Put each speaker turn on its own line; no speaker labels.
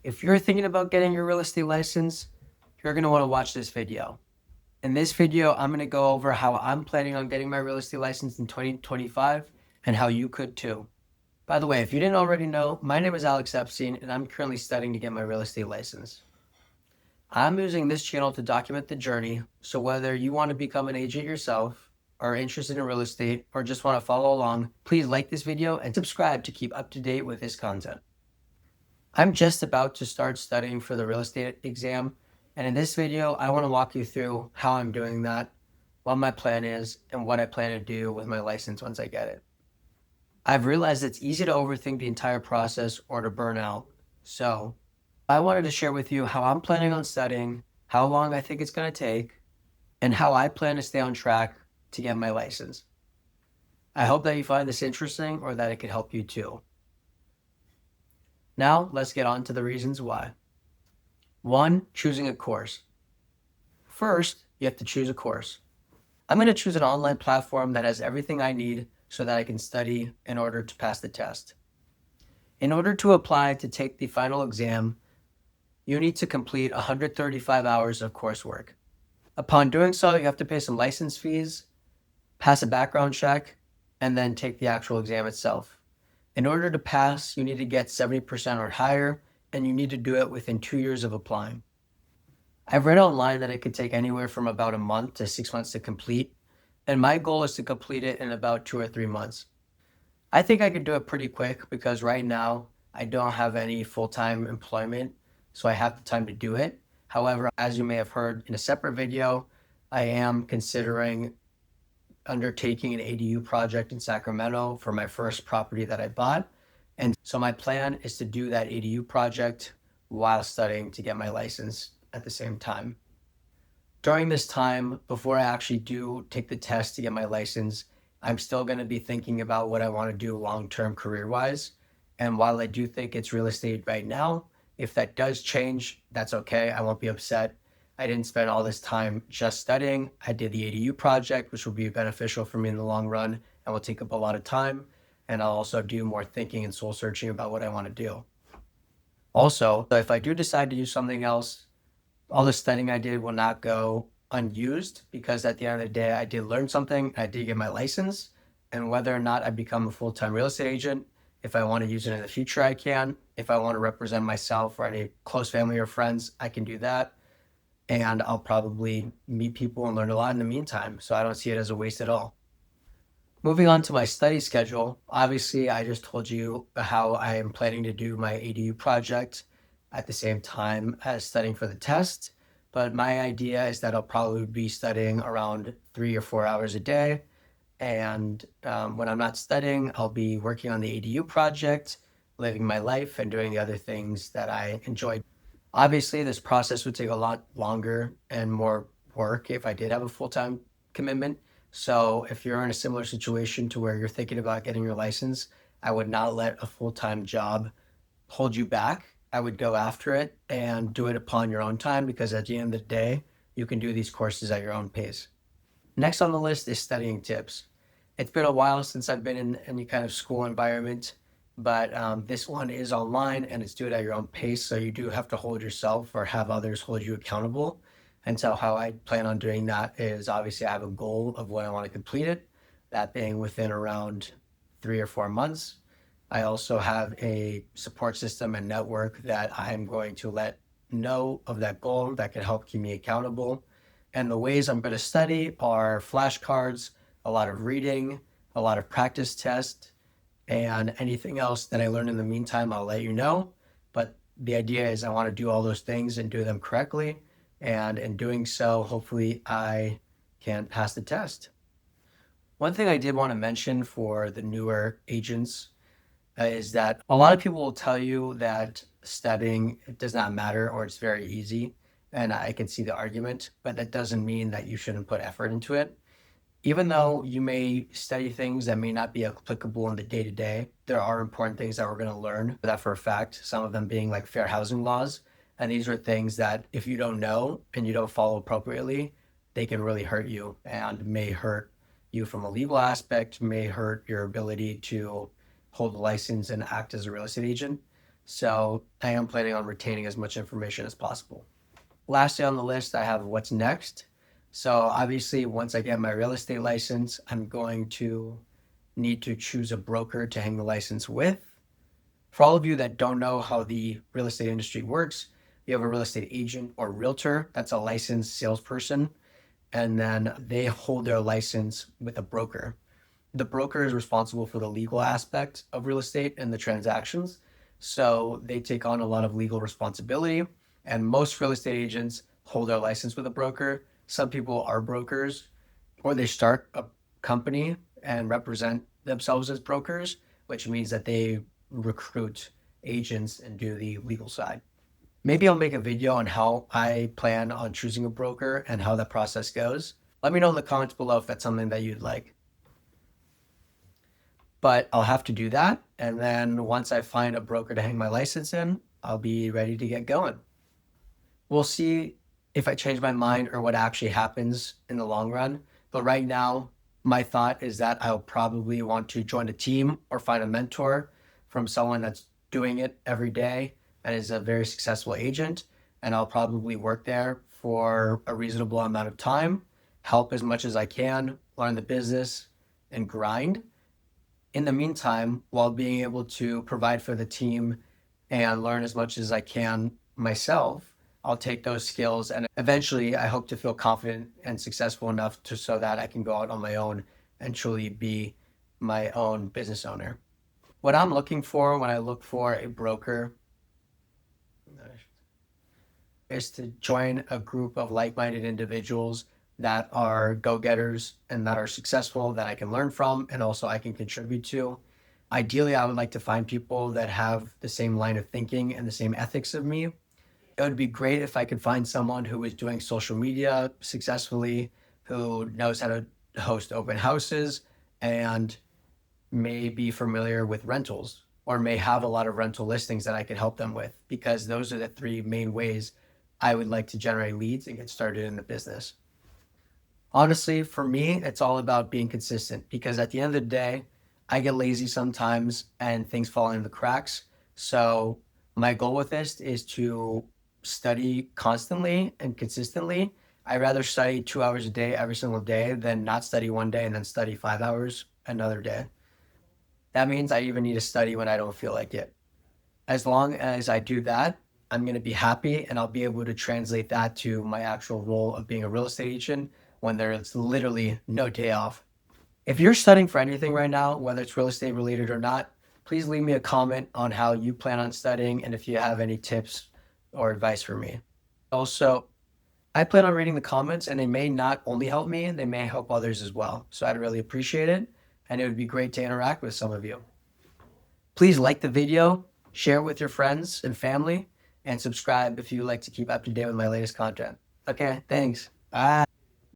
If you're thinking about getting your real estate license, you're going to want to watch this video. In this video, I'm going to go over how I'm planning on getting my real estate license in 2025 and how you could too. By the way, if you didn't already know, my name is Alex Epstein and I'm currently studying to get my real estate license. I'm using this channel to document the journey, so whether you want to become an agent yourself, are interested in real estate, or just want to follow along, please like this video and subscribe to keep up to date with this content. I'm just about to start studying for the real estate exam, and in this video, I want to walk you through how I'm doing that, what my plan is, and what I plan to do with my license once I get it. I've realized it's easy to overthink the entire process or to burn out, so I wanted to share with you how I'm planning on studying, how long I think it's going to take, and how I plan to stay on track to get my license. I hope that you find this interesting or that it could help you too. Now, let's get on to the reasons why. 1, choosing a course. First, you have to choose a course. I'm going to choose an online platform that has everything I need so that I can study in order to pass the test. In order to apply to take the final exam, you need to complete 135 hours of coursework. Upon doing so, you have to pay some license fees, pass a background check, and then take the actual exam itself. In order to pass, you need to get 70% or higher, and you need to do it within 2 years of applying. I've read online that it could take anywhere from about a month to 6 months to complete, and my goal is to complete it in about 2 or 3 months. I think I could do it pretty quick because right now I don't have any full-time employment, so I have the time to do it. However, as you may have heard in a separate video, I am considering undertaking an ADU project in Sacramento for my first property that I bought. And so my plan is to do that ADU project while studying to get my license at the same time. During this time, before I actually do take the test to get my license, I'm still going to be thinking about what I want to do long-term career-wise. And while I do think it's real estate right now, if that does change, that's okay. I won't be upset. I didn't spend all this time just studying. I did the ADU project, which will be beneficial for me in the long run and will take up a lot of time. And I'll also do more thinking and soul searching about what I want to do. Also, if I do decide to do something else, all the studying I did will not go unused because at the end of the day, I did learn something. I did get my license, and whether or not I become a full-time real estate agent, if I want to use it in the future, I can. If I want to represent myself or any close family or friends, I can do that. And I'll probably meet people and learn a lot in the meantime. So I don't see it as a waste at all. Moving on to my study schedule, obviously I just told you how I am planning to do my ADU project at the same time as studying for the test. But my idea is that I'll probably be studying around 3 or 4 hours a day. And when I'm not studying, I'll be working on the ADU project, living my life, and doing the other things that I enjoy. Obviously, this process would take a lot longer and more work if I did have a full-time commitment. So if you're in a similar situation to where you're thinking about getting your license, I would not let a full-time job hold you back. I would go after it and do it upon your own time because at the end of the day, you can do these courses at your own pace. Next on the list is studying tips. It's been a while since I've been in any kind of school environment, but this one is online and it's do it at your own pace. So you do have to hold yourself or have others hold you accountable. And so how I plan on doing that is obviously I have a goal of when I want to complete it, that being within around 3 or 4 months. I also have a support system and network that I'm going to let know of that goal that can help keep me accountable. And the ways I'm going to study are flashcards, a lot of reading, a lot of practice tests, and anything else that I learn in the meantime, I'll let you know. But the idea is I want to do all those things and do them correctly. And in doing so, hopefully I can pass the test. One thing I did want to mention for the newer agents is that a lot of people will tell you that studying does not matter or it's very easy. And I can see the argument, but that doesn't mean that you shouldn't put effort into it. Even though you may study things that may not be applicable in the day-to-day, there are important things that we're going to learn that for a fact, some of them being like fair housing laws. And these are things that if you don't know and you don't follow appropriately, they can really hurt you and may hurt you from a legal aspect, may hurt your ability to hold a license and act as a real estate agent. So I am planning on retaining as much information as possible. Lastly on the list, I have what's next. So obviously, once I get my real estate license, I'm going to need to choose a broker to hang the license with. For all of you that don't know how the real estate industry works, you have a real estate agent or realtor. That's a licensed salesperson. And then they hold their license with a broker. The broker is responsible for the legal aspect of real estate and the transactions. So they take on a lot of legal responsibility. And most real estate agents hold their license with a broker. Some people are brokers, or they start a company and represent themselves as brokers, which means that they recruit agents and do the legal side. Maybe I'll make a video on how I plan on choosing a broker and how that process goes. Let me know in the comments below if that's something that you'd like. But I'll have to do that. And then once I find a broker to hang my license in, I'll be ready to get going. We'll see if I change my mind or what actually happens in the long run. But right now, my thought is that I'll probably want to join a team or find a mentor from someone that's doing it every day and is a very successful agent. And I'll probably work there for a reasonable amount of time, help as much as I can, learn the business, and grind. In the meantime, while being able to provide for the team and learn as much as I can myself, I'll take those skills and eventually I hope to feel confident and successful enough to so that I can go out on my own and truly be my own business owner. What I'm looking for when I look for a broker is to join a group of like-minded individuals that are go-getters and that are successful that I can learn from and also I can contribute to. Ideally, I would like to find people that have the same line of thinking and the same ethics of me. It would be great if I could find someone who is doing social media successfully, who knows how to host open houses and may be familiar with rentals or may have a lot of rental listings that I could help them with, because those are the three main ways I would like to generate leads and get started in the business. Honestly, for me, it's all about being consistent because at the end of the day, I get lazy sometimes and things fall into the cracks. So my goal with this is to study constantly and consistently. I rather study 2 hours a day every single day than not study one day and then study 5 hours another day. That means I even need to study when I don't feel like it. As long as I do that, I'm going to be happy and I'll be able to translate that to my actual role of being a real estate agent when there's literally no day off. If you're studying for anything right now, whether it's real estate related or not, please leave me a comment on how you plan on studying and if you have any tips or advice for me. Also, I plan on reading the comments and they may not only help me, they may help others as well. So I'd really appreciate it. And it would be great to interact with some of you. Please like the video, share it with your friends and family, and subscribe if you like to keep up to date with my latest content. Okay, thanks. Bye.